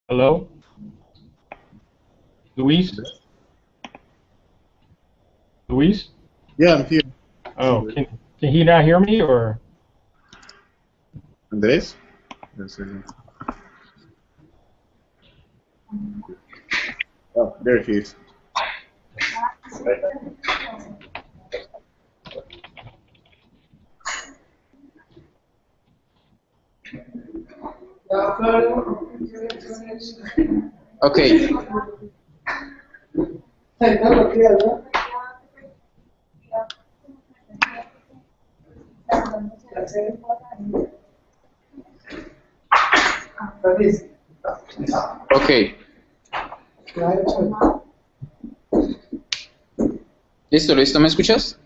Hello? Luis? Luis? Yeah, I'm here. Oh, can he not hear me or? Andrés? One second. Oh, there he is. Okay. Okay. Listo, listo, ¿me escuchas?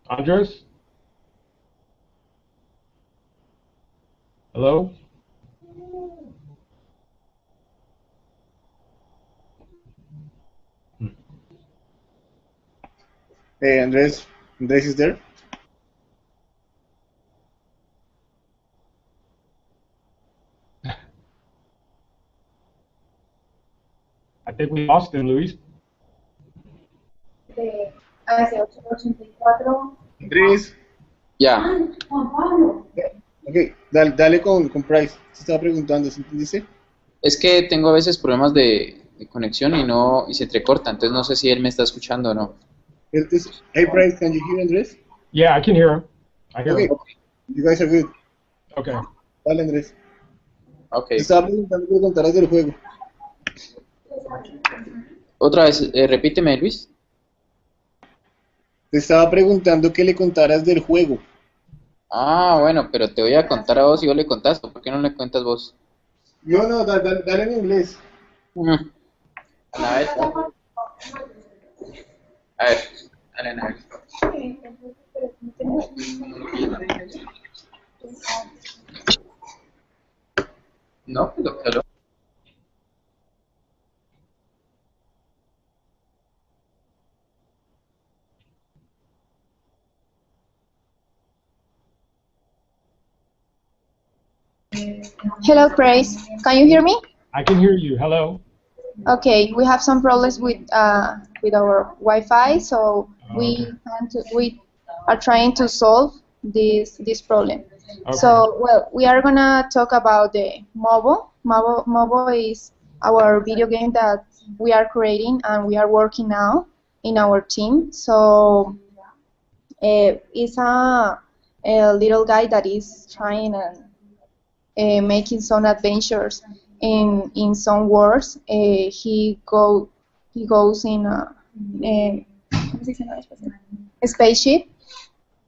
Andres? Hello? Hey, Andrés. Andrés is there? I think we lost him, Luis. Andrés. Ya. Ok, dale con Price. Se estaba preguntando, ¿sí entendiste? Es que tengo a veces problemas de conexión y se entrecorta, entonces no sé si él me está escuchando o no. Hey, Price, can you hear Andrés? Yeah, I can hear him. I hear Okay, him. you guys are good. Okay. Dale, Andrés. Ok. Te estaba preguntando que le contaras del juego. Otra vez, repíteme, Luis. Te estaba preguntando que le contaras del juego. Ah, bueno, pero te voy a contar a vos y vos le contás, ¿por qué no le cuentas vos? No, dale en inglés. Mm. A ver, a ver, dale, a ver. No, lo que Hello, Praise. Can you hear me? I can hear you. Hello? Okay, we have some problems with our Wi-Fi, so Okay. we are trying to solve this problem. Okay. So, well, we are gonna talk about the mobile. Mobile is our video game that we are creating and we are working now in our team. So, it's a little guy that is trying and making some adventures in some wars. He goes in ¿cómo se dice en español? A spaceship.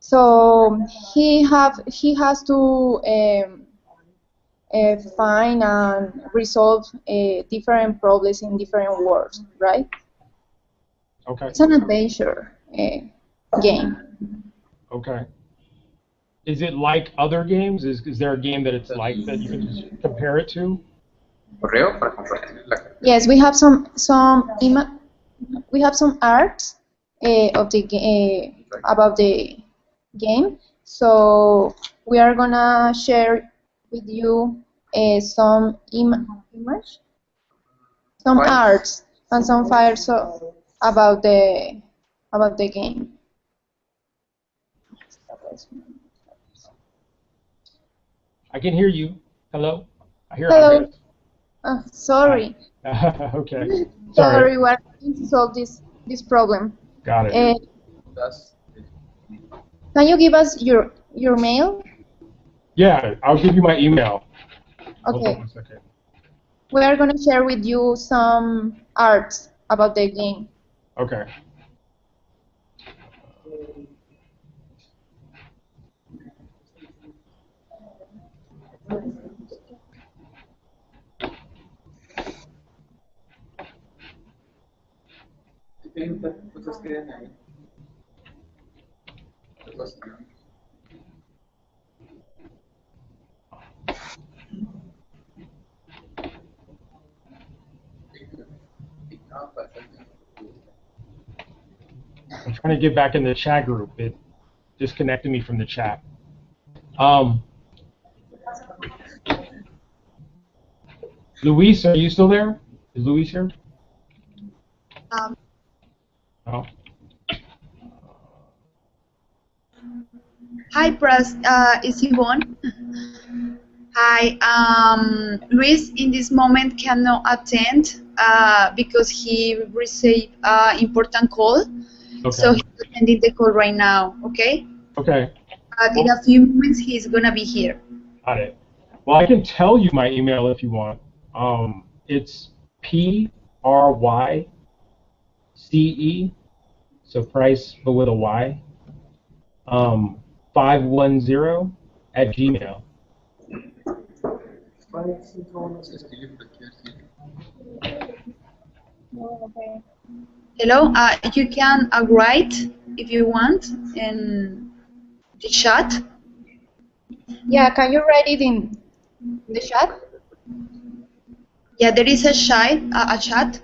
So he has to find and resolve different problems in different worlds, right? Okay. It's an adventure game. Okay. Is it like other games? Is there a game that it's like that you can just compare it to? correo para compartir la carpeta. Yes, we have some art of the about the game. So we are gonna share with you some some Files. arts and some files about the game. I can hear you. Hello? I hear Hello. Andres. Sorry. Okay. Sorry. Sorry, we're trying to solve this problem. Got it. Can you give us your mail? Yeah, I'll give you my email. Hold on Okay. 1 second. We are going to share with you some art about the game. Okay. Cosas quedan ahí. I'm trying to get back in the chat group. It disconnected me from the chat. Luis, are you still there? Is Luis here? No. Hi, Pras. It's Yvonne. Hi. Luis in this moment cannot attend because he received important call. Okay. So he's attending the call right now. Okay. Okay. But in a few moments he's gonna be here. Got it. Well, I can tell you my email if you want. It's PRYCE, so price but with a Y, 510 at Gmail. Hello. You can write if you want in the chat. Yeah, can you write it in the chat? Yeah, there is a chat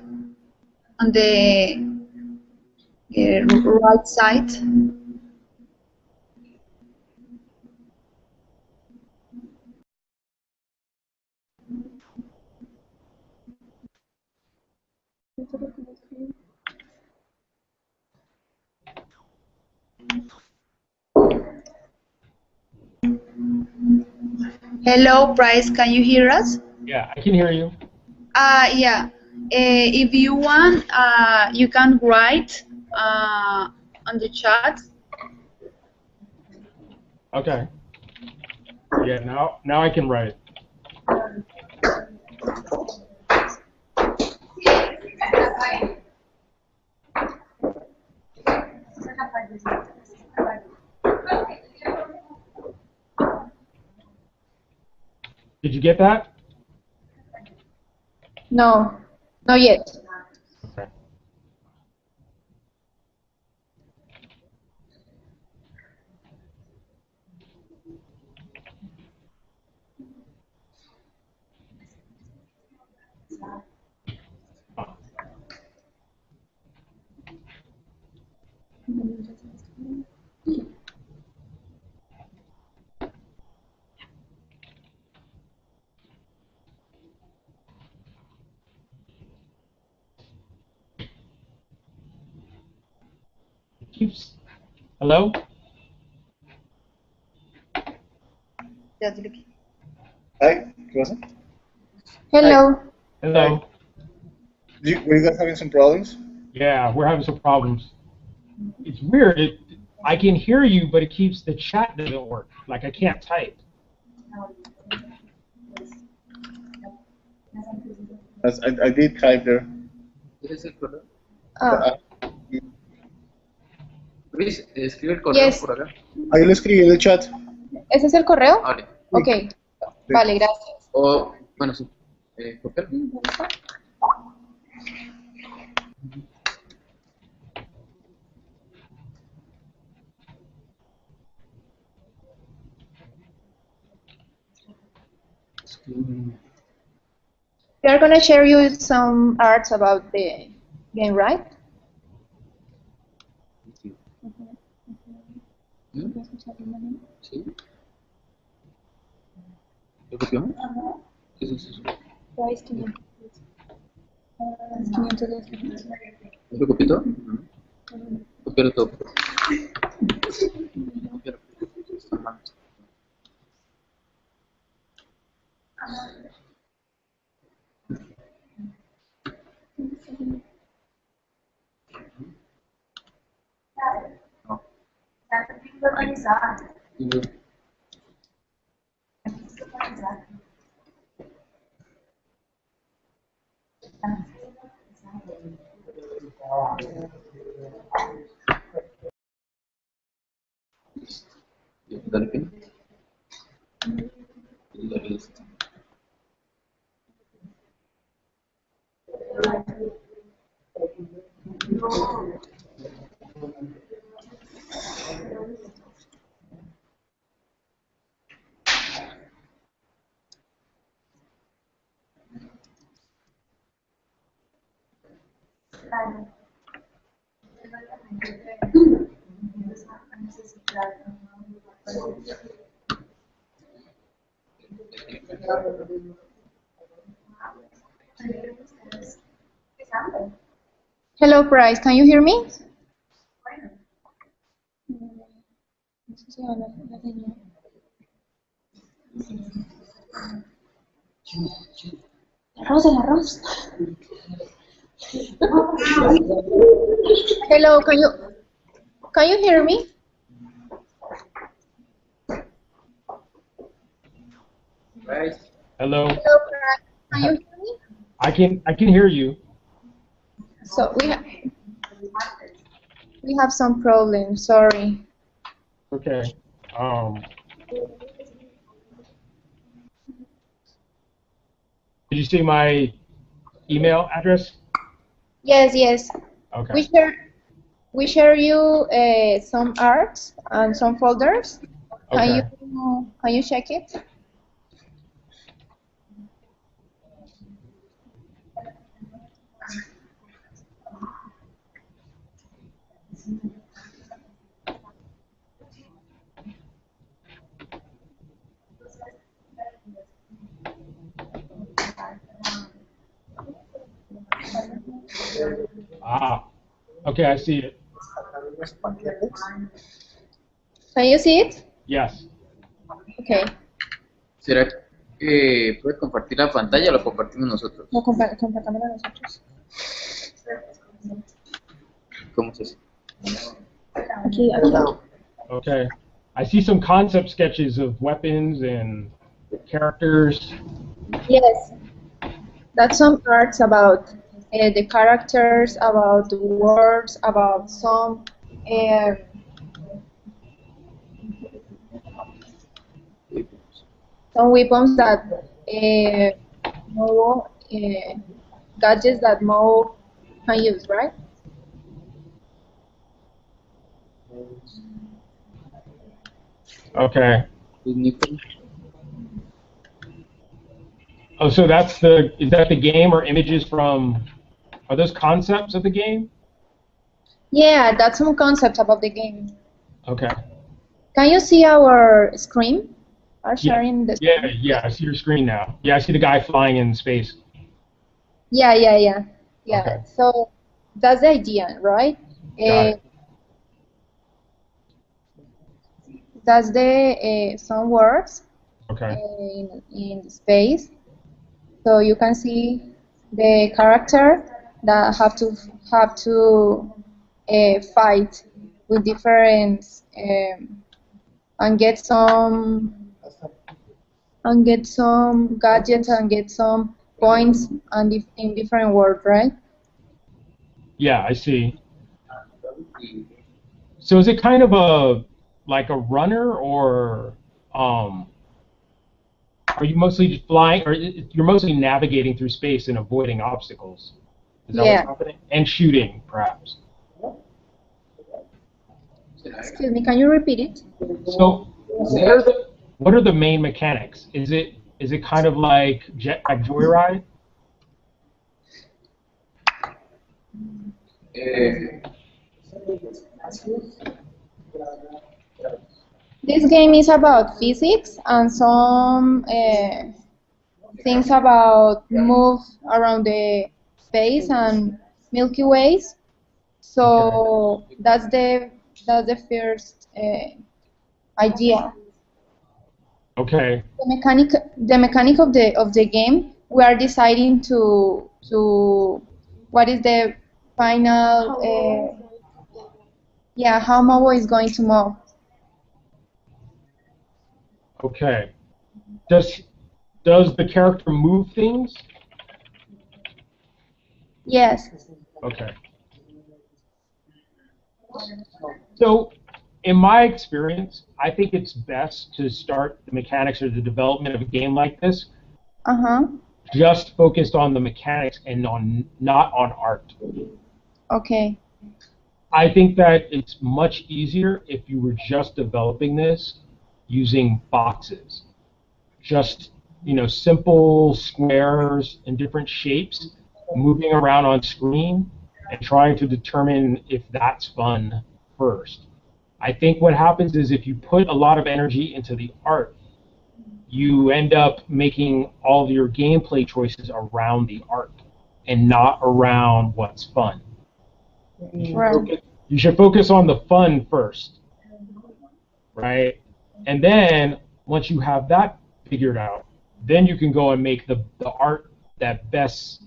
on the right side. Hello, Bryce. Can you hear us? Yeah, I can hear you. Yeah. If you want, you can write on the chat. Okay. Yeah, now I can write. Did you get that? No, not yet. Okay. Keeps. Hello? Hi, ¿qué pasa? Hello. Hello. Were you guys having some problems? Yeah, we're having some problems. It's weird. I can hear you, but it keeps the chat doesn't work. Like I can't type. I did type there. ¿Quieres el correo? Ah, Luis, escribe el correo Yes. por acá. Ahí lo escribí en el chat. ¿ese es el correo? Vale. Ok. Vale, gracias. O, bueno, sí. Copiar. We are going to share you some arts about the game, right? Sí. ¿Lo copiamos? ¿Qué es eso? ¿Lo copió todo? Copiarlo todo. Copiarlo. Está mal. No. Y- Dale pin. Y dale esto. Hello, Price. Can you hear me? Hello, can you hear me? Hello. Hello, Price. Can you hear me? I can hear you. So we have some problems. Sorry. Okay. Did you see my email address? Yes, yes. Okay. We share you some arts and some folders. Okay. Can you check it? Ah. Okay, I see it. Can you see it? Yes. Okay. ¿Será que puede compartir la pantalla o la compartimos nosotros? No, compartámoslo nosotros. ¿Cómo se hace? Aquí. Okay. I see some concept sketches of weapons and characters. Yes. That's some arts about the characters, about the words, about some weapons that Mo gadgets that Mo can use, right? Okay. Oh, so is that the game or images from, are those concepts of the game? Yeah, that's some concept about the game. Okay. Can you see our screen? Are sharing the Yeah, yeah, I see your screen now. Yeah, I see the guy flying in space. Yeah. Okay. So that's the idea, right? Got it. That's the some words Okay. in space. So you can see the character that have to fight with different and get some gadgets and get some points and in different words, right? Yeah, I see. So is it kind of like a runner, or are you mostly just flying, or you're mostly navigating through space and avoiding obstacles? Is that Yeah. what's happening? And shooting, perhaps. Excuse me, can you repeat it? So what are the main mechanics? Is it kind of like Joyride? This game is about physics and some things about move around the space and Milky Ways. So that's the first idea. Okay. The mechanic of the game, we are deciding to what is the final how Mobo is going to move. Okay. Does the character move things? Yes. Okay. So, in my experience, I think it's best to start the mechanics or the development of a game like this just focused on the mechanics and not on art. Okay. I think that it's much easier if you were just developing this using boxes. Just, simple squares in different shapes, moving around on screen, and trying to determine if that's fun first. I think what happens is if you put a lot of energy into the art, you end up making all of your gameplay choices around the art and not around what's fun. Right. You should focus on the fun first, right? And then once you have that figured out, then you can go and make the art that best,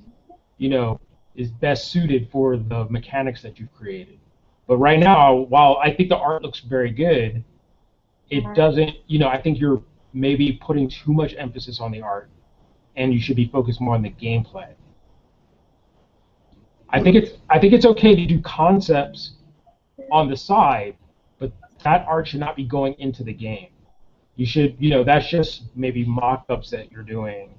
is best suited for the mechanics that you've created. But right now, while I think the art looks very good, it doesn't, I think you're maybe putting too much emphasis on the art, and you should be focused more on the gameplay. I think it's okay to do concepts on the side, but that art should not be going into the game. You should, that's just maybe mock-ups that you're doing.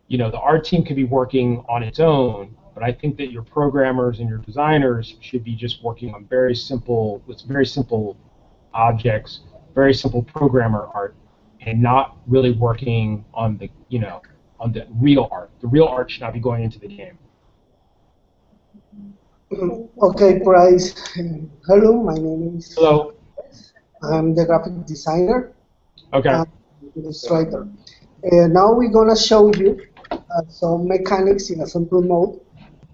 The art team could be working on its own, but I think that your programmers and your designers should be just working on very simple objects, very simple programmer art, and not really working on the, on the real art. The real art should not be going into the game. Okay, Bryce. Hello, my name is. Hello. I'm the graphic designer. Okay. And illustrator. Now we're gonna show you some mechanics in a simple mode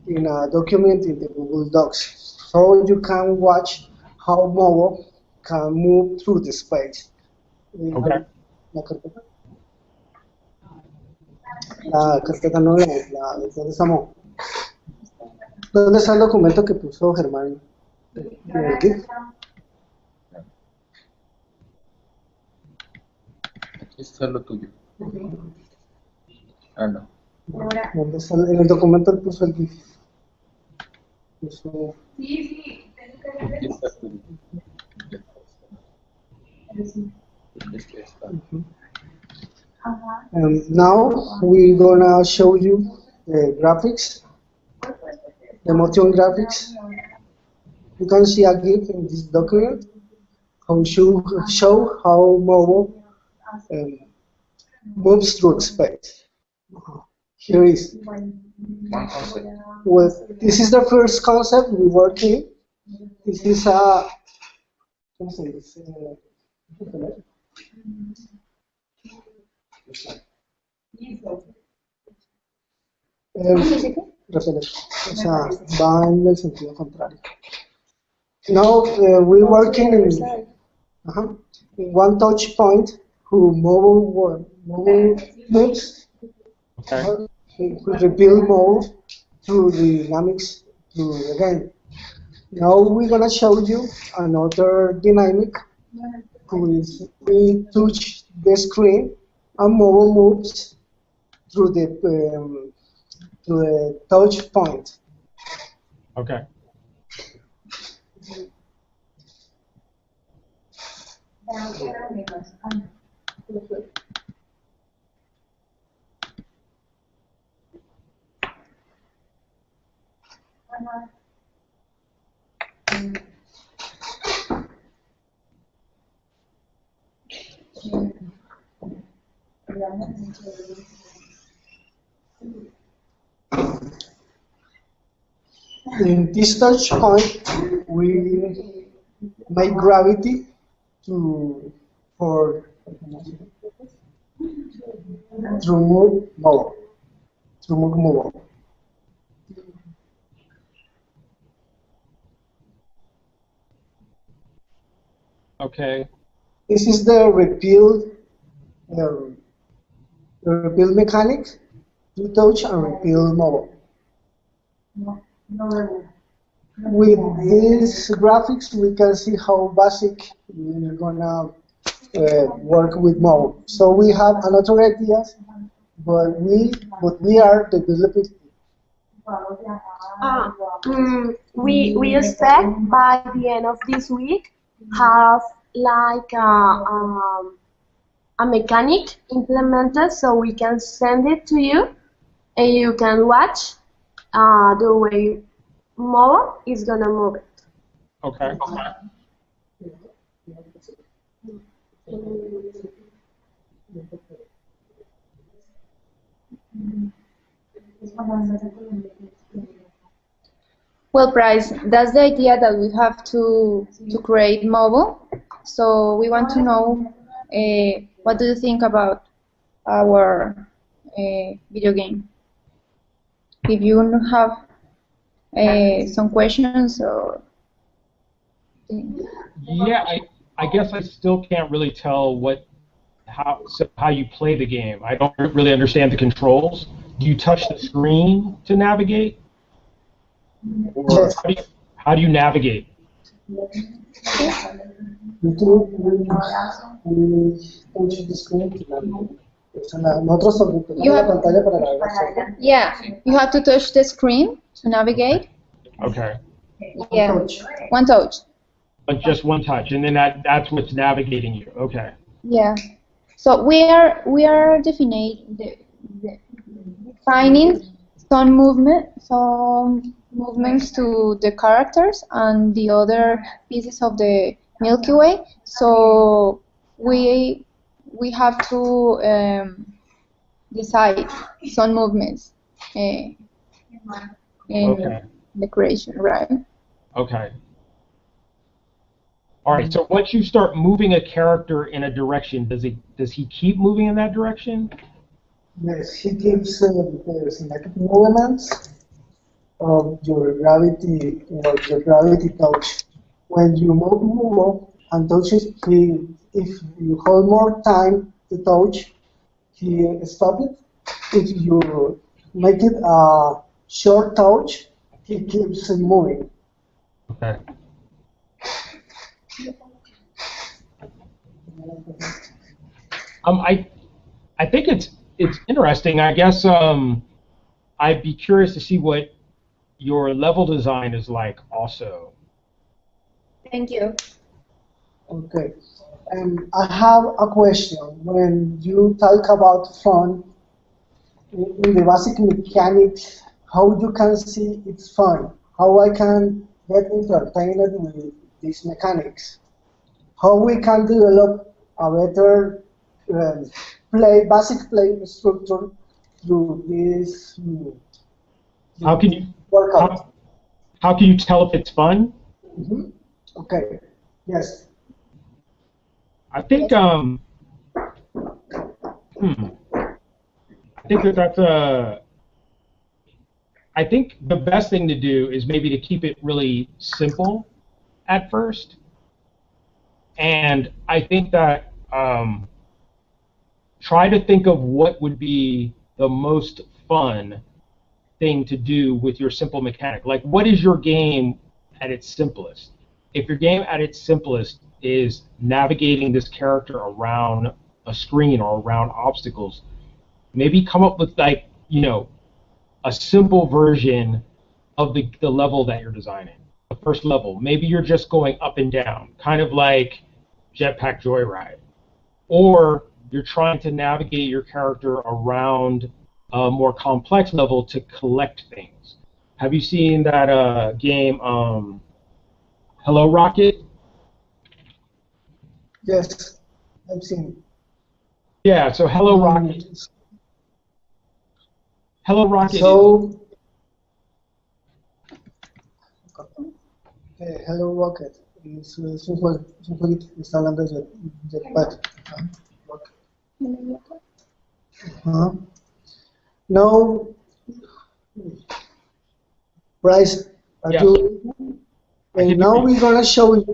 in a document in the Google Docs, so you can watch how Movo can move through the space. Okay. La carpeta no, ¿dónde estamos? ¿Dónde está el documento que puso Germán en el GIF? Aquí está lo tuyo. Ah, no. ¿Dónde está en el documento él puso el GIF? Puso... Aquí está tu. Este está. Now we're gonna show you the graphics, the motion graphics. You can see a GIF in this document how show how mobile moves through space. Here is. One concept. Well, this is the first concept we work in. This is a. ¿Cómo se dice? O sea, va en el sentido contrario. Now we're working in one touch point who mobile moves. Okay. We rebuild mode through the dynamics through the game. Now we're gonna show you another dynamic who is we touch the screen and mobile moves through the touch point. Okay. In this touch point, we make gravity to move mobile. Okay. This is the repeal mechanic. You touch and repeal mobile. With these graphics, we can see how basic we're gonna work with mobile. So we have another ideas, but we are developing. We expect by the end of this week have like a mechanic implemented, so we can send it to you and you can watch the way Mo is gonna move it. Okay. Well, Bryce, that's the idea that we have to create mobile. So we want to know what do you think about our video game? If you have some questions or Yeah, I guess I still can't really tell how you play the game. I don't really understand the controls. Do you touch the screen to navigate? Or Yes. how do you navigate? Touch the screen. Nosotros tenemos la pantalla para navegar. yeah, you have to touch the screen to navigate. Okay. Yeah, Touch. one touch. But just one touch, and then that's what's navigating you. Okay. Yeah. So we are defining some movements to the characters and the other pieces of the Milky Way. So we have to decide some movements in Okay. the creation, right? Okay. All right. So once you start moving a character in a direction, does he keep moving in that direction? Yes, he gives the synthetic movements of your gravity, your gravity touch. When you move and touch it, if you hold more time to touch, he stops it. If you make it a short touch, he keeps moving. Okay. I think it's interesting. I guess I'd be curious to see what your level design is like also. Thank you. Okay. I have a question. When you talk about fun, in the basic mechanics, how you can see it's fun? How I can get entertained with these mechanics? How we can develop a better basic play structure through this How can you workout? how can you tell if it's fun? Mhm. Okay. Yes. I think I think that's a. I think the best thing to do is maybe to keep it really simple at first, and I think that try to think of what would be the most fun thing to do with your simple mechanic. Like, what is your game at its simplest? If your game at its simplest is navigating this character around a screen or around obstacles, maybe come up with, like, a simple version of the level that you're designing. The first level. Maybe you're just going up and down, kind of like Jetpack Joyride. Or you're trying to navigate your character around a more complex level to collect things. Have you seen that game, Hello Rocket? Yes. I've seen. Yeah, so Hello Rocket. Hello Rocket. So, Hello Rocket es un jueguito que está hablando de Jetpack. Now, Bryce, are Yeah. you? And now we're gonna show you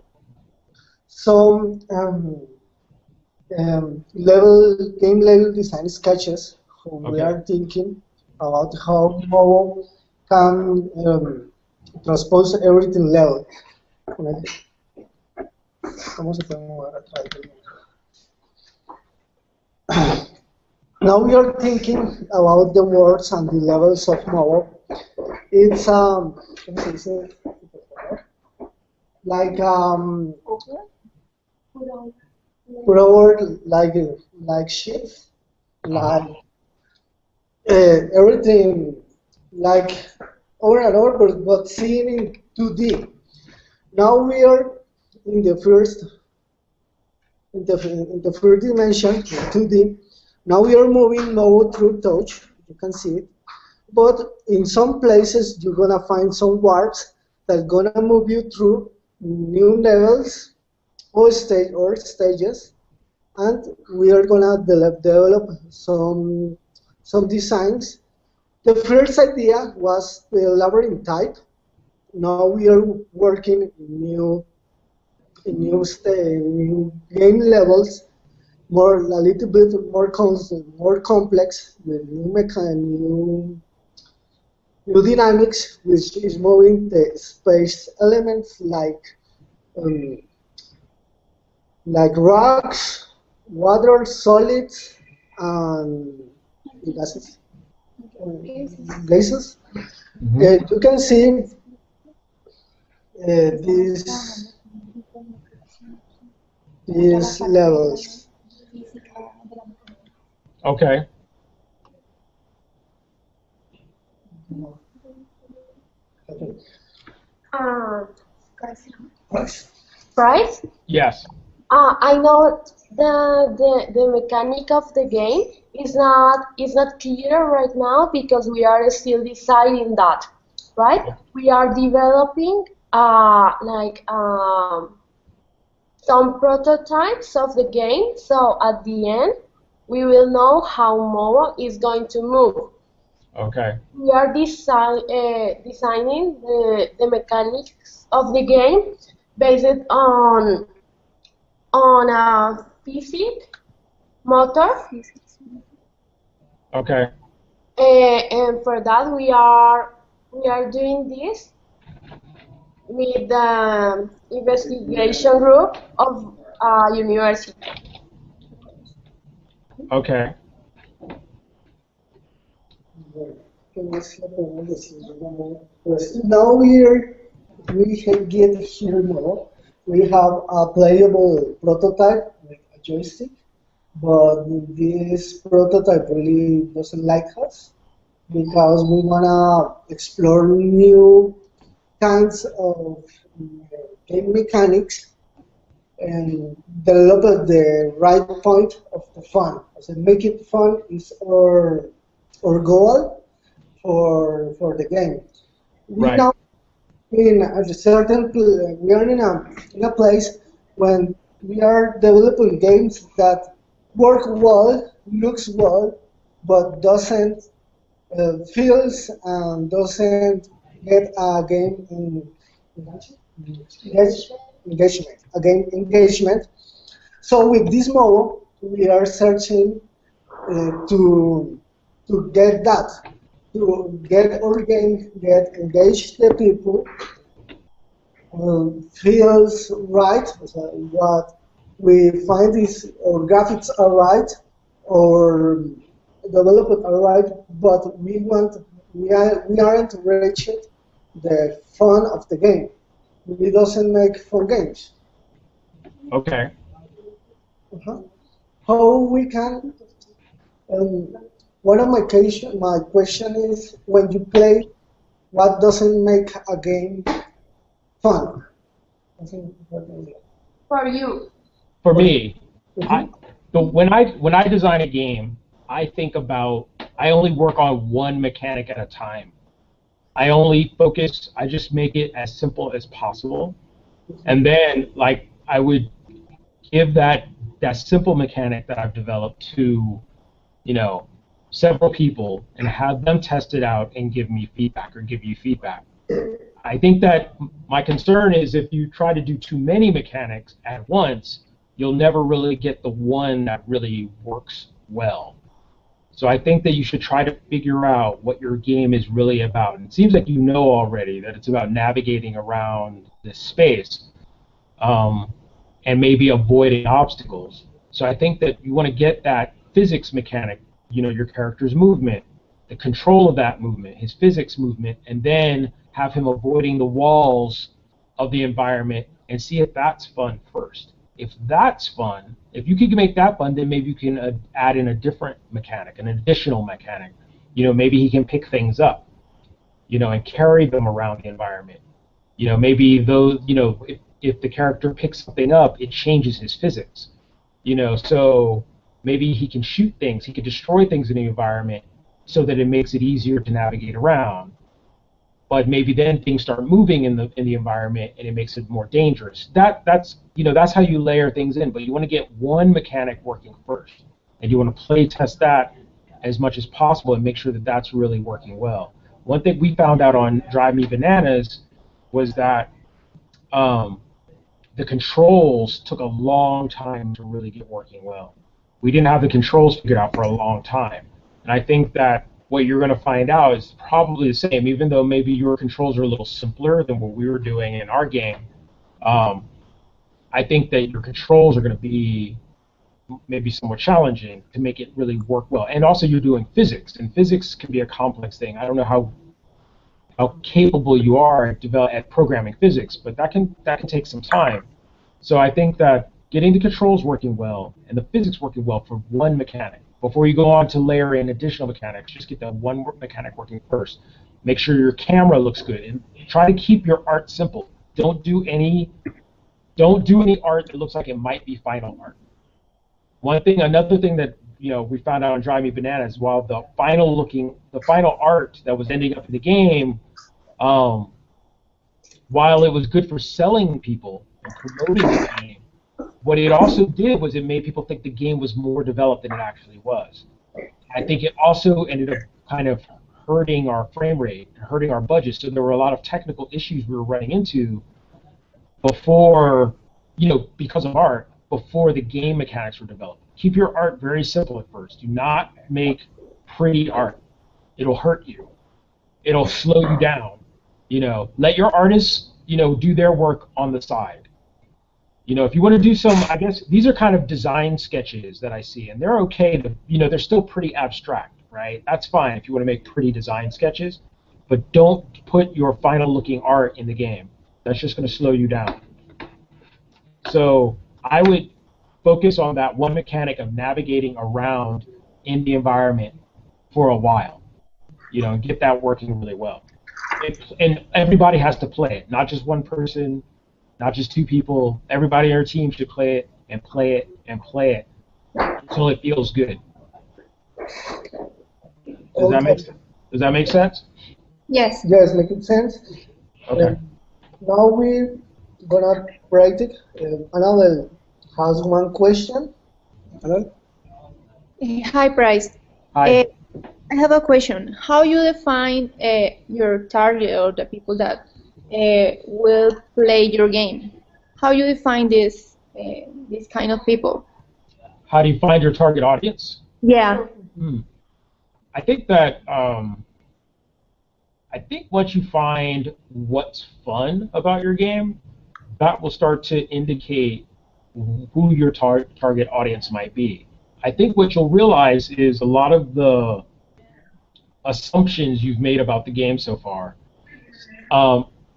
some game level design sketches. We Okay. are thinking about how mobile can transpose everything level. ¿Cómo se puede mover atrás? Now we are thinking about the words and the levels of mobile. It's ¿cómo se dice? Like put a word like sheets, like everything like over and over, but seen in 2D. Now we are in the first dimension, 2D. Now we are moving mobile through touch. You can see it, but in some places you're gonna find some warps that's gonna move you through new levels or stages, and we are gonna develop some designs. The first idea was the labyrinth type. Now we are working new game levels, a little bit more complex with new dynamics, which is moving the space elements um, like rocks, water, solids, and gases. Gases. You can see these levels. Okay. Uh, Price? Yes. I know the mechanic of the game is not clear right now because we are still deciding that, right? We are developing some prototypes of the game, so at the end we will know how MOBA is going to move. Okay. We are designing the mechanics of the game based on a physics motor, Okay. and for that we are doing this with the investigation group of university. Okay. Now we can get here more. We have a playable prototype with a joystick, but this prototype really doesn't like us because we wanna explore new kinds of game mechanics and develop the right point of the fun. So make it fun is our goal for the game. We Right. now we are in a place when we are developing games that work well, looks well, but doesn't feels and doesn't get a game engagement. So with this model, we are searching to get that, to get our game, get engage the people, feels right. So what we find is our graphics are right, or development are right, but we aren't reaching the fun of the game. We doesn't make fun games. Okay. How we can? Um, one of my question is when you play, what doesn't make a game fun? I think For you. For me, when I design a game, I only work on one mechanic at a time. I just make it as simple as possible. And then I would give that simple mechanic that I've developed to, several people and have them test it out and give me feedback or give you feedback. I think that my concern is if you try to do too many mechanics at once, you'll never really get the one that really works well. So I think that you should try to figure out what your game is really about. And it seems like you know already that it's about navigating around this space and maybe avoiding obstacles. So I think that you want to get that physics mechanic, your character's movement, the control of that movement, his physics movement, and then have him avoiding the walls of the environment and see if that's fun first. If that's fun, if you can make that fun, then maybe you can add in a different mechanic, an additional mechanic. Maybe he can pick things up, and carry them around the environment. Maybe those, if the character picks something up, it changes his physics. So maybe he can shoot things, he can destroy things in the environment so that it makes it easier to navigate around. but maybe then things start moving in the environment and it makes it more dangerous. That's that's how you layer things in, but you want to get one mechanic working first, and you want to play test that as much as possible and make sure that that's really working well. One thing we found out on Drive Me Bananas was that the controls took a long time to really get working well. We didn't have the controls figured out for a long time. And I think that what you're going to find out is probably the same, even though maybe your controls are a little simpler than what we were doing in our game. I think that your controls are going to be maybe somewhat challenging to make it really work well. And also you're doing physics, and physics can be a complex thing. I don't know how capable you are at programming physics, but that can take some time. So I think that getting the controls working well and the physics working well for one mechanic, before you go on to layer in additional mechanics, just get that one mechanic working first. Make sure your camera looks good, and try to keep your art simple. Don't do any art that looks like it might be final art. Another thing that we found out on Drive Me Bananas, while the final art that was ending up in the game, while it was good for selling people and promoting the game, what it also did was it made people think the game was more developed than it actually was. I think it also ended up kind of hurting our frame rate, hurting our budget. So there were a lot of technical issues we were running into before, because of art, before the game mechanics were developed. Keep your art very simple at first. Do not make pretty art. It'll hurt you. It'll slow you down. Let your artists, do their work on the side. If you want to do some, I guess these are kind of design sketches that I see, and they're okay to, they're still pretty abstract, right? That's fine if you want to make pretty design sketches, but don't put your final looking art in the game. That's just going to slow you down. So I would focus on that one mechanic of navigating around in the environment for a while, and get that working really well. And everybody has to play it, not just one person, not just two people. Everybody in your team should play it and play it and play it until it feels good. Does that make sense? Yes. Yes, making sense. Okay. Now we're gonna write it. Another has one question. Hello? Hi, Bryce. Hi. I have a question. How you define your target or the people that will play your game? How you define this kind of people? How do you find your target audience? Yeah. I think that once you find what's fun about your game, that will start to indicate who your target audience might be. I think what you'll realize is a lot of the assumptions you've made about the game so far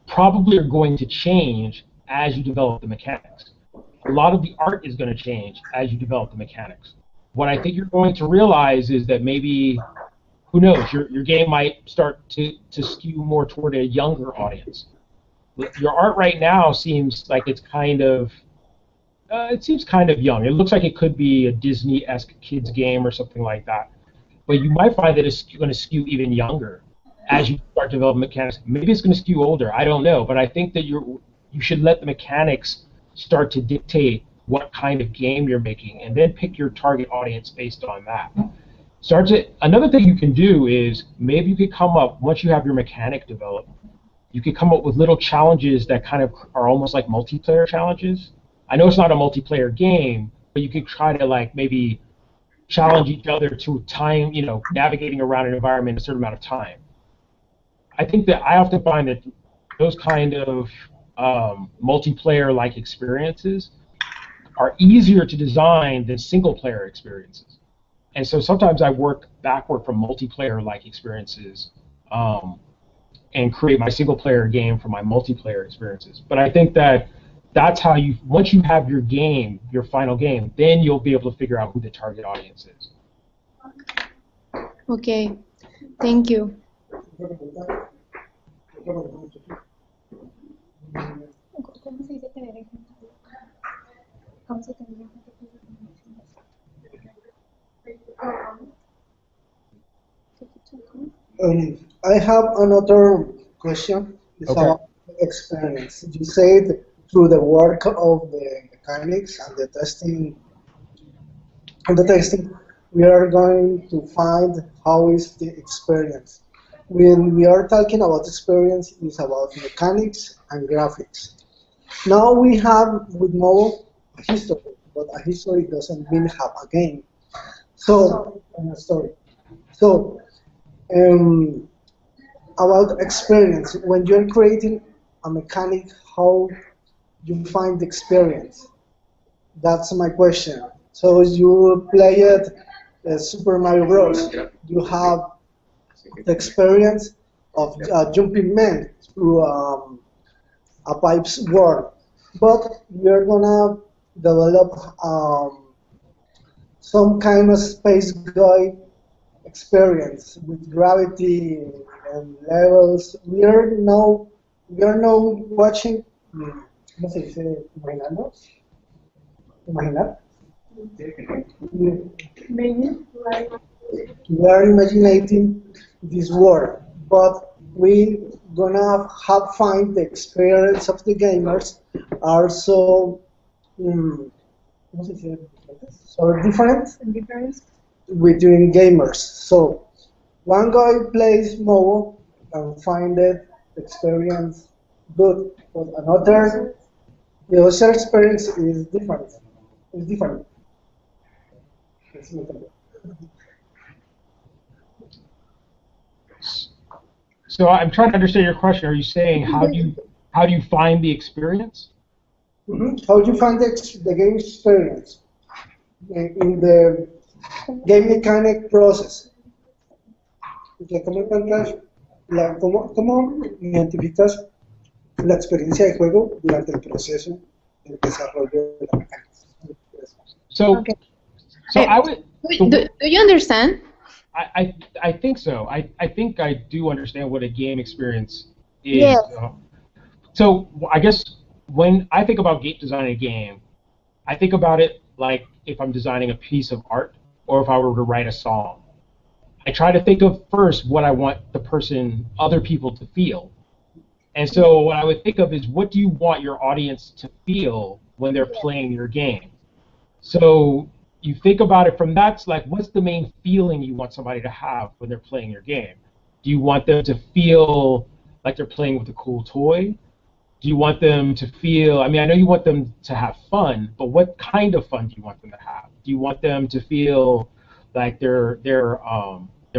probably are going to change as you develop the mechanics. A lot of the art is going to change as you develop the mechanics. What I think you're going to realize is that maybe, who knows, your game might start to skew more toward a younger audience. Your art right now seems like it's kind of young. It looks like it could be a Disney-esque kids game or something like that. But you might find that it's going to skew even younger as you start developing mechanics. Maybe it's going to skew older. I don't know. But I think that you should let the mechanics start to dictate what kind of game you're making, and then pick your target audience based on that. Another thing you can do is maybe you could come up, once you have your mechanic developed, you could come up with little challenges that kind of are almost like multiplayer challenges. I know it's not a multiplayer game, but you could try to maybe challenge each other to time, navigating around an environment in a certain amount of time. I think that I often find that those kind of multiplayer-like experiences are easier to design than single-player experiences. And so sometimes I work backward from multiplayer-like experiences and create my single-player game from my multiplayer experiences. But I think that that's how once you have your game, your final game, then you'll be able to figure out who the target audience is. Okay. Thank you. I have another question. It's Okay. about experience. You said through the work of the mechanics and the testing, we are going to find how is the experience. When we are talking about experience, it's about mechanics and graphics. Now we have with mobile a history, but a history doesn't mean have a game. So, and a story. So, um, about experience, when you're creating a mechanic, how you find the experience? That's my question. So you play it Super Mario Bros. You have the experience of jumping man through a pipes world, but we're gonna develop some kind of space guy experience with gravity and levels. We are now watching. ¿Cómo se dice? Imaginando. Imaginar. We are imagining this world, but we gonna have find the experience of the gamers are so ¿cómo se dice? So different between gamers. So one guy plays mobile and find it experience good, but another the other experience is different. It's different. It's different. So I'm trying to understand your question. Are you saying how do you find the experience? How do you find the game experience in the game mechanic process? ¿Cómo encuentras cómo identificas la experiencia de juego durante el proceso del desarrollo de la mecánica? So, Okay. so I would. Do you understand? I think so. I think I do understand what a game experience is. Yes. So I guess when I think about designing a game, I think about it like if I'm designing a piece of art or if I were to write a song. I try to think of first what I want other people to feel. And so what I would think of is what do you want your audience to feel when they're playing your game? So you think about it from that's like what's the main feeling you want somebody to have when they're playing your game? Do you want them to feel like they're playing with a cool toy? Do you want them to feel, I mean, I know you want them to have fun, but what kind of fun do you want them to have? Do you want them to feel like they're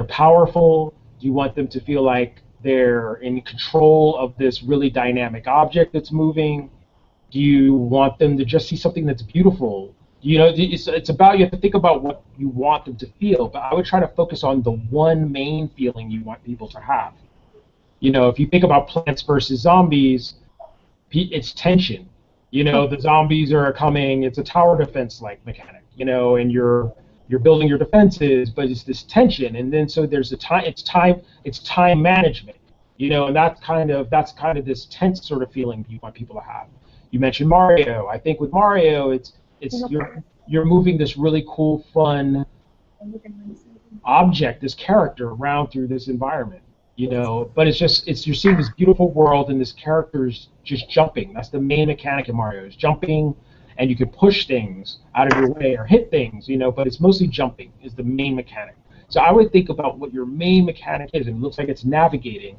powerful? Do you want them to feel like they're in control of this really dynamic object that's moving? Do you want them to just see something that's beautiful? You know, it's about, you have to think about what you want them to feel, but I would try to focus on the one main feeling you want people to have. You know, if you think about Plants vs. Zombies, it's tension. You know, the zombies are coming, it's a tower defense-like mechanic, you know, and you're building your defenses, but it's this tension, and then so there's it's time management, you know, and that's kind of this tense sort of feeling you want people to have. You mentioned Mario. I think with Mario, it's you're moving this really cool, fun object, this character around through this environment, you know, but you're seeing this beautiful world and this character's just jumping. That's the main mechanic in Mario, is jumping, and you can push things out of your way or hit things, you know, but it's mostly jumping is the main mechanic. So I would think about what your main mechanic is, and it looks like it's navigating,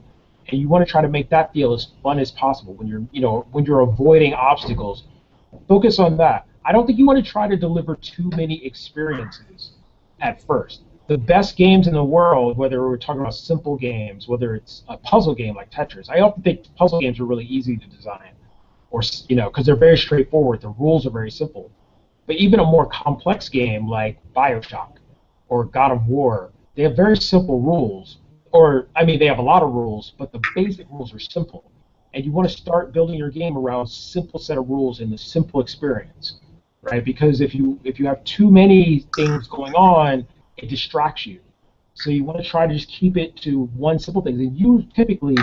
and you want to try to make that feel as fun as possible when you're avoiding obstacles. Focus on that. I don't think you want to try to deliver too many experiences at first. The best games in the world, whether we're talking about simple games, whether it's a puzzle game like Tetris, I often think puzzle games are really easy to design, or, you know, because they're very straightforward. The rules are very simple. But even a more complex game like BioShock or God of War, they have very simple rules. Or, I mean, they have a lot of rules, but the basic rules are simple. And you want to start building your game around a simple set of rules and a simple experience, right? Because if you have too many things going on, it distracts you. So you want to try to just keep it to one simple thing. And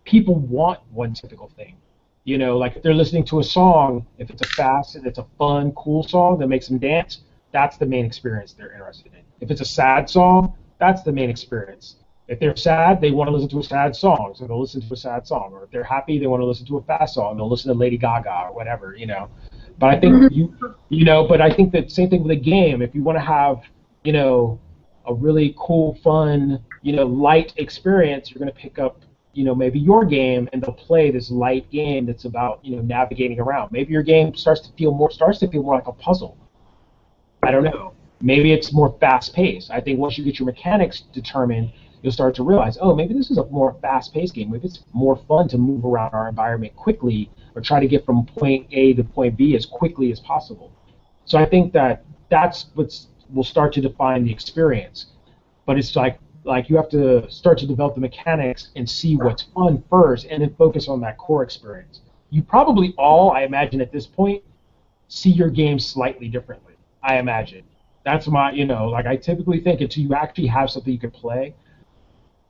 people want one typical thing. You know, like if they're listening to a song, if it's a fast and it's a fun, cool song that makes them dance, that's the main experience they're interested in. If it's a sad song, that's the main experience. If they're sad, they want to listen to a sad song, so they'll listen to a sad song. Or if they're happy, they want to listen to a fast song, they'll listen to Lady Gaga or whatever, you know. But I think but I think that same thing with a game. If you want to have, you know, a really cool, fun, you know, light experience, you're going to pick up, you know, maybe your game, and they'll play this light game that's about, you know, navigating around. Maybe your game starts to feel more like a puzzle. I don't know. Maybe it's more fast-paced. I think once you get your mechanics determined, you'll start to realize, oh, maybe this is a more fast-paced game. Maybe it's more fun to move around our environment quickly or try to get from point A to point B as quickly as possible. So I think that that's what will start to define the experience. But it's like you have to start to develop the mechanics and see what's fun first and then focus on that core experience. You probably all, I imagine at this point, see your game slightly differently, I imagine. That's my, you know, like I typically think until you actually have something you can play,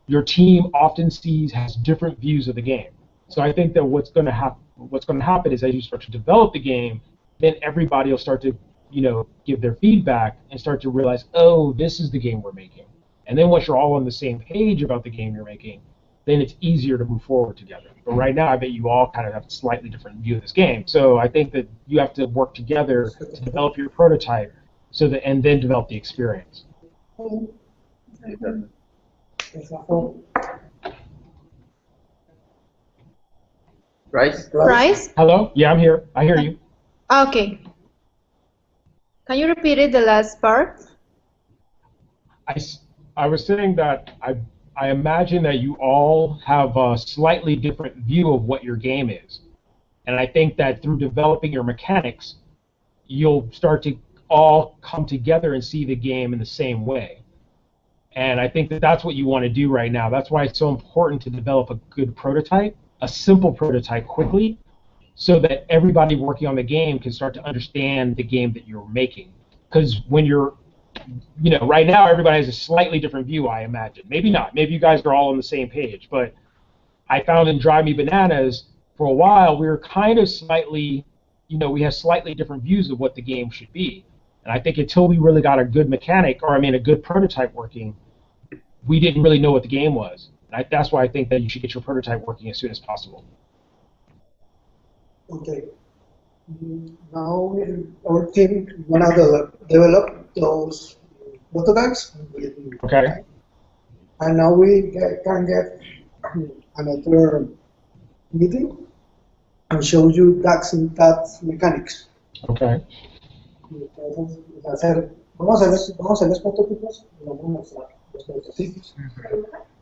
your team often has different views of the game. So I think that what's going to happen is as you start to develop the game, then everybody will start to, you know, give their feedback and start to realize, oh, this is the game we're making. And then once you're all on the same page about the game you're making, then it's easier to move forward together. But right now, I bet you all kind of have a slightly different view of this game. So I think that you have to work together to develop your prototype, and then develop the experience. Price? Hello? Yeah, I'm here. I hear you. Okay. Can you repeat it, the last part? I was saying that I imagine that you all have a slightly different view of what your game is. And I think that through developing your mechanics, you'll start to all come together and see the game in the same way. And I think that that's what you want to do right now. That's why it's so important to develop a good prototype, a simple prototype quickly, so that everybody working on the game can start to understand the game that you're making. Because when you're, you know, right now everybody has a slightly different view, I imagine. Maybe not. Maybe you guys are all on the same page. But I found in Drive Me Bananas, for a while, we were kind of slightly, you know, we have slightly different views of what the game should be. And I think until we really got a good mechanic, or I mean a good prototype working, we didn't really know what the game was. And that's why I think that you should get your prototype working as soon as possible. Okay. Now our team gonna develop those prototypes. Okay. And now we can get another meeting and show you that mechanics. Okay. Vamos a hacer los prototipos y vamos a mostrar los prototipos.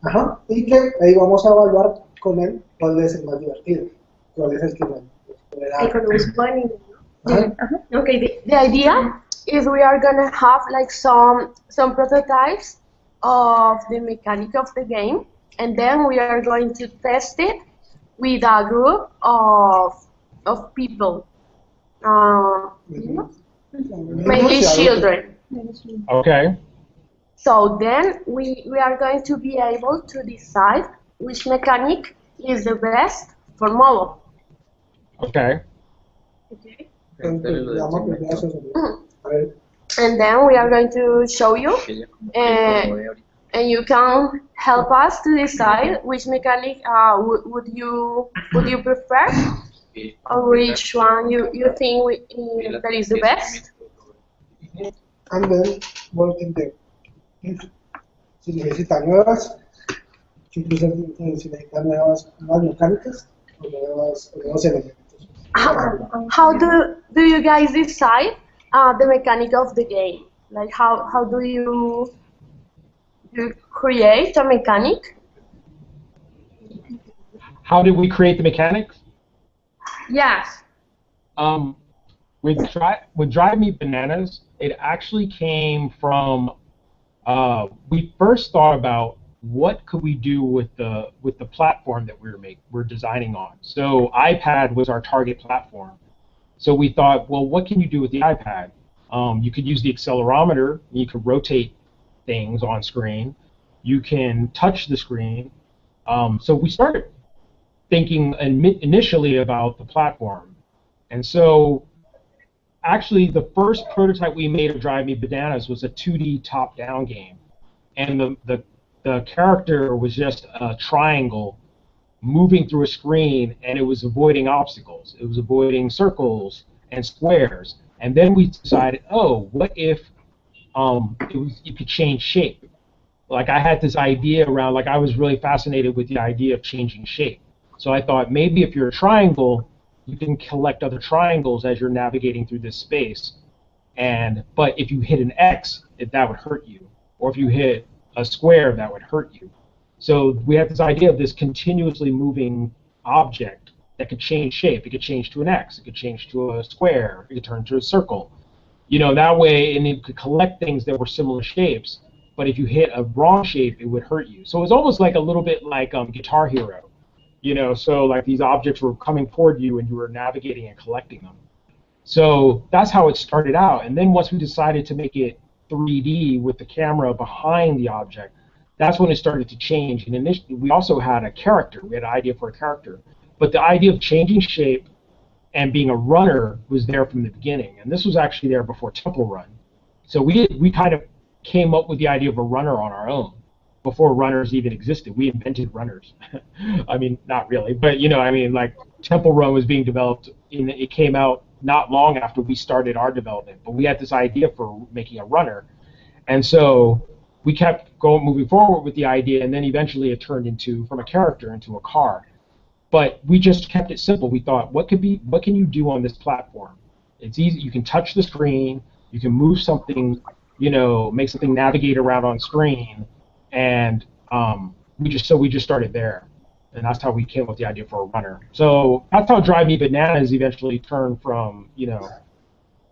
Ajá. Y que ahí vamos a evaluar con él cuál es el más divertido, cuál es el que más puede dar. Okay, the idea is we are gonna have like some prototypes of the mechanic of the game, and then we are going to test it with a group of people, mainly children. Okay. So then we are going to be able to decide which mechanic is the best for mobile. Okay. And then we are going to show you, and you can help us to decide which mechanic would you prefer, or which one you think that is the best. And then working there. Si necesitan nuevas, si necesitan nuevas mecánicas o nuevos elementos. How do you guys decide the mechanic of the game? Like how do you create a mechanic? How did we create the mechanics? Yes. With Drive Me Bananas, it actually came from, we first thought about what could we do with the platform that we're designing on. So iPad was our target platform. So we thought, well, what can you do with the iPad? You could use the accelerometer. You could rotate things on screen. You can touch the screen. So we started thinking initially about the platform. And so actually the first prototype we made of Drive Me Bananas was a 2D top-down game. And the the character was just a triangle moving through a screen, and it was avoiding obstacles. It was avoiding circles and squares. And then we decided, oh, what if it could change shape? Like I had this idea around, like I was really fascinated with the idea of changing shape. So I thought maybe if you're a triangle, you can collect other triangles as you're navigating through this space. But if you hit an X, that would hurt you. Or if you hit a square, that would hurt you. So we had this idea of this continuously moving object that could change shape. It could change to an X. It could change to a square. It could turn to a circle. That way, and you could collect things that were similar shapes. But if you hit a wrong shape, it would hurt you. So it was almost like a little bit like Guitar Hero. So like these objects were coming toward you, and you were navigating and collecting them. So that's how it started out. And then once we decided to make it 3D with the camera behind the object, that's when it started to change. And initially, we also had a character. We had an idea for a character. But the idea of changing shape and being a runner was there from the beginning. And this was actually there before Temple Run. So we kind of came up with the idea of a runner on our own before runners even existed. We invented runners. I mean, not really. But, like Temple Run was being developed. It came out not long after we started our development. But we had this idea for making a runner. And so we kept moving forward with the idea, and then eventually it turned from a character into a car. But we just kept it simple. We thought, what can you do on this platform? It's easy. You can touch the screen. You can move something. Make something navigate around on screen, and we just started there, and that's how we came up with the idea for a runner. So that's how Drive Me Bananas eventually turned from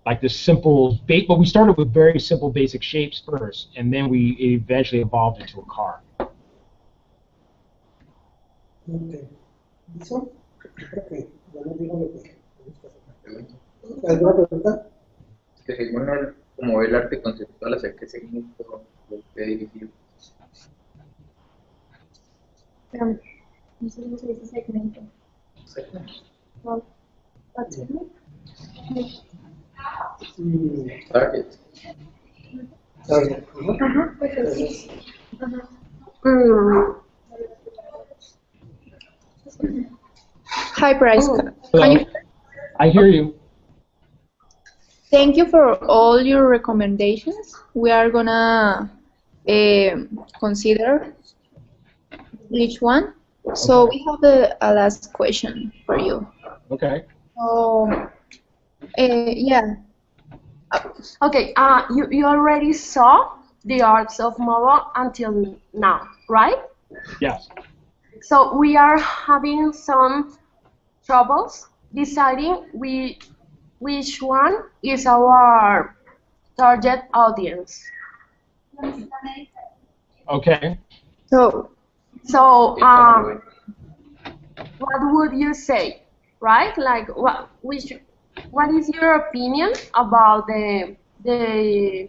like this simple but we started with very simple basic shapes first, and then we eventually evolved into a car. Okay. ¿Listo? Ok. Ya nos dijo lo que ¿Alguna pregunta? Es bueno como el arte conceptual, hacer qué segmento lo que dirigió. No sé cómo se dice segmento. Well, what's it? Target. Target. Hi, Bryce. Hello. I hear you. Thank you for all your recommendations. We are gonna consider each one. So Okay. we have a last question for you. Okay. Yeah. Okay, you already saw the arts of mobile until now, right? Yes. So we are having some troubles deciding which one is our target audience. Okay. So what would you say, right? Like what is your opinion about the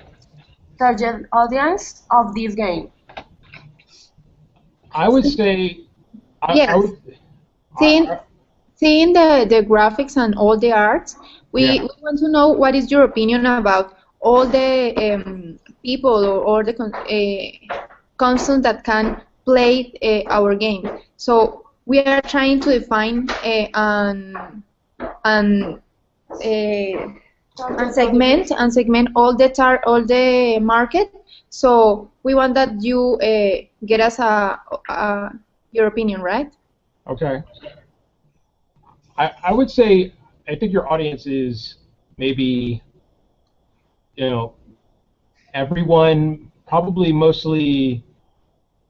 target audience of this game? I would say. Yes. Seeing the graphics and all the arts, we want to know what is your opinion about all the people or the consoles that can play our game. So we are trying to define and segment all the market. So we want that you get us your opinion, right? Okay. I would say I think your audience is maybe everyone, probably mostly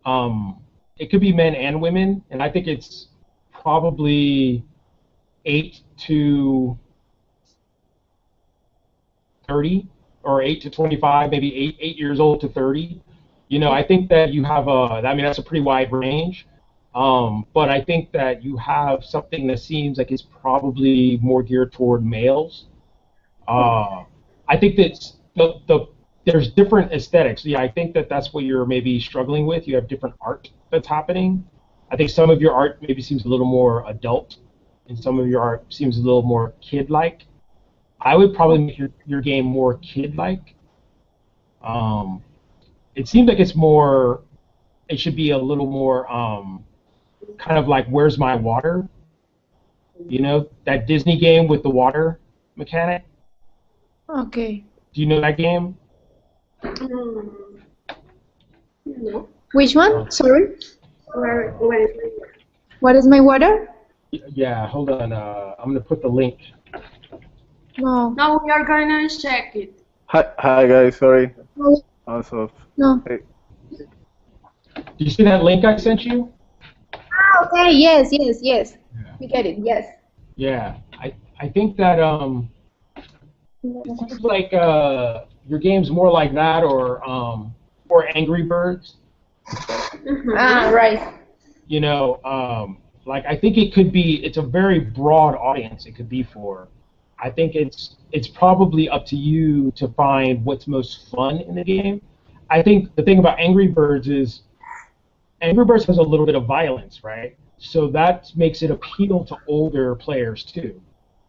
it could be men and women, and I think it's probably 8 to 30 or 8 to 25, maybe 8 years old to 30. I think that you have that's a pretty wide range. But I think that you have something that seems like it's probably more geared toward males. I think that there's different aesthetics. Yeah, I think that that's what you're maybe struggling with. You have different art that's happening. I think some of your art maybe seems a little more adult, and some of your art seems a little more kid-like. I would probably make your game more kid-like. It seems like it's more it should be a little more kind of like Where's My Water? You know, that Disney game with the water mechanic? Okay. Do you know that game? No. Which one? Sorry. Where is my word? What is my water? Yeah, hold on. I'm going to put the link. No. No, we are gonna check it. Hi guys, sorry. No. Also, No. hey, Do you see that link I sent you? Okay. Yes. Yeah. We get it. Yes. Yeah. I think that it seems like your game's more like that or Angry Birds. Right. You know, like I think it could be. It's a very broad audience. It could be for. I think it's probably up to you to find what's most fun in the game. I think the thing about Angry Birds is Angry Birds has a little bit of violence, right? So that makes it appeal to older players too.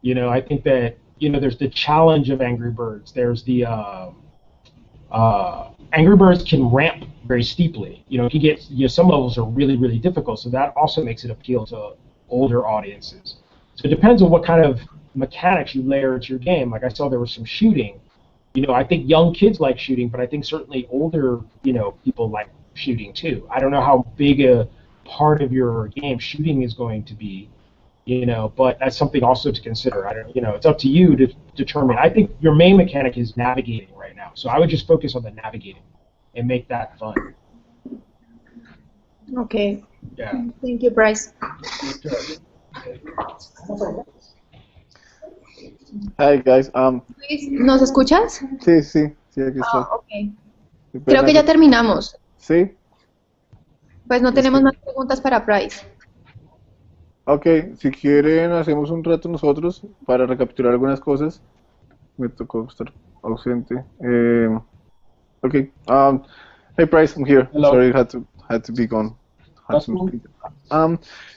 You know, I think that there's the challenge of Angry Birds. There's the Angry Birds can ramp very steeply. You know, it can get some levels are really really difficult. So that also makes it appeal to older audiences. So it depends on what kind of mechanics you layer into your game. Like I saw there was some shooting. You know, I think young kids like shooting, but I think certainly older, people like shooting too. I don't know how big a part of your game shooting is going to be, but that's something also to consider. It's up to you to determine. I think your main mechanic is navigating right now. So I would just focus on the navigating and make that fun. Okay. Yeah. Thank you, Bryce. hi guys. Luis, ¿nos escuchas? Sí, aquí estoy. Okay. Creo que ya terminamos. Sí. Pues no tenemos más preguntas para Bryce. Ok, si quieren hacemos un rato nosotros para recapitular algunas cosas. Me tocó estar ausente. Okay. Hey Bryce, I'm here. Hello. Sorry, had to be gone. That's cool.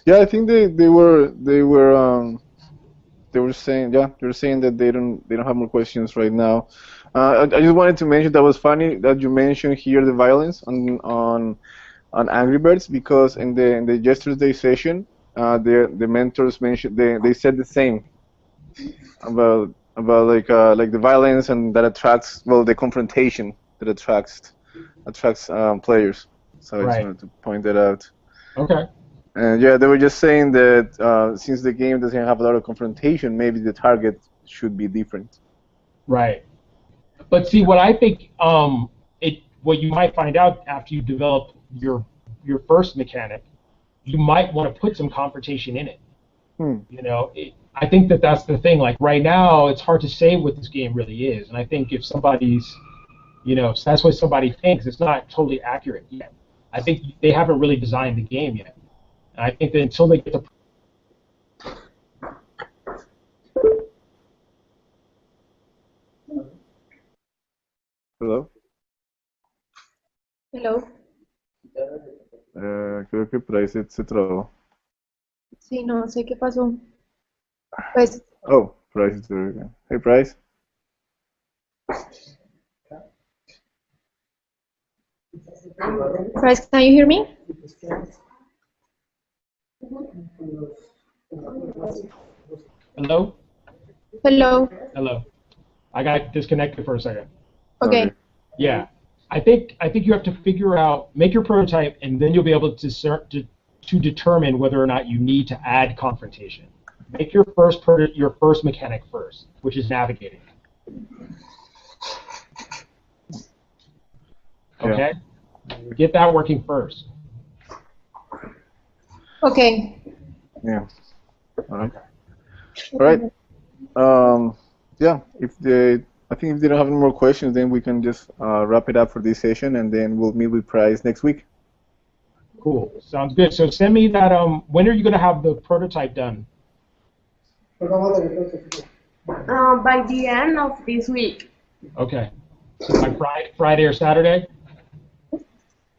Yeah, I think they were saying that they don't have more questions right now. I just wanted to mention that was funny that you mentioned here the violence on Angry Birds, because in the yesterday's session, the mentors mentioned they said the same about like the violence, and that attracts the confrontation that attracts players. So I just Right. wanted to point that out. Okay. And yeah, they were just saying that since the game doesn't have a lot of confrontation, maybe the target should be different. Right. But see, what I think, what you might find out after you develop your first mechanic, you might want to put some confrontation in it. I think that's the thing. Like right now, it's hard to say what this game really is, and I think if somebody's, if that's what somebody thinks, it's not totally accurate yet. I think they haven't really designed the game yet. And I think that until they get the Hello. Hello. Creo que Price se trabó. Sí, no sé qué pasó. Pues, Oh, Price is there again. Hey, Price. Bryce, can you hear me? Hello? Hello. Hello. I got disconnected for a second. Okay. Yeah. I think you have to figure out, make your prototype, and then you'll be able to start to determine whether or not you need to add confrontation. Make your first mechanic first, which is navigating. Okay? Get that working first. Okay. Yeah. All right. All right. Yeah. I think if they don't have any more questions, then we can just wrap it up for this session, and then we'll meet with Price next week. Cool. Sounds good. So send me that. When are you going to have the prototype done? By the end of this week. Okay. So by Friday or Saturday?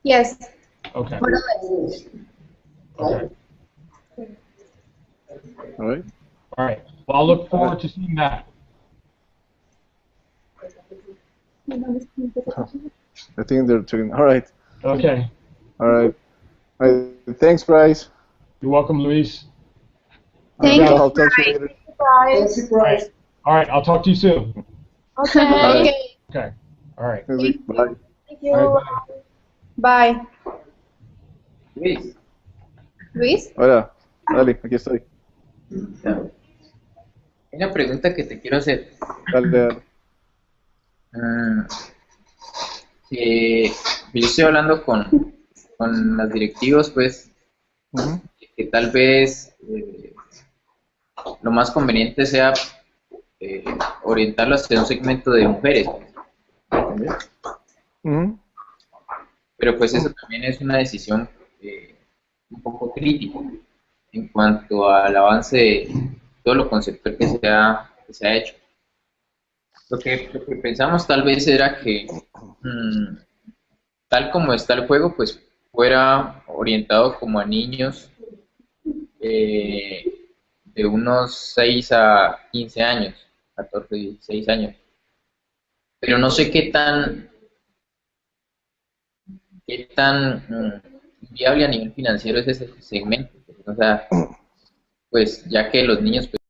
Yes. Okay. More or less. Okay. All right. All right. Well, I'll look forward to seeing that. I think they're talking. All right. Okay. All right. All right. Thanks, Bryce. You're welcome, Luis. Thank I'll you, talk to you later. Thank you, Bryce. All right, I'll talk to you soon. Okay. Bye. Okay. All right. Bye. Thank you. All right, bye. Bye. Luis, Luis? Hola. Dale, aquí estoy. hay una pregunta que te quiero hacer. Dale, dale. Mm, que yo estoy hablando con las directivos, pues, Ujú. que tal vez lo más conveniente sea orientarlo hacia un segmento de mujeres, ¿entendés? Ujú. Pero pues eso también es una decisión un poco crítica en cuanto al avance de todo lo conceptual que se ha hecho. Lo que pensamos tal vez era que tal como está el juego, pues fuera orientado como a niños de unos 6 a 15 años, 14, 16 años. Pero no sé qué tan viable a nivel financiero es ese segmento. O sea, pues ya que los niños pues,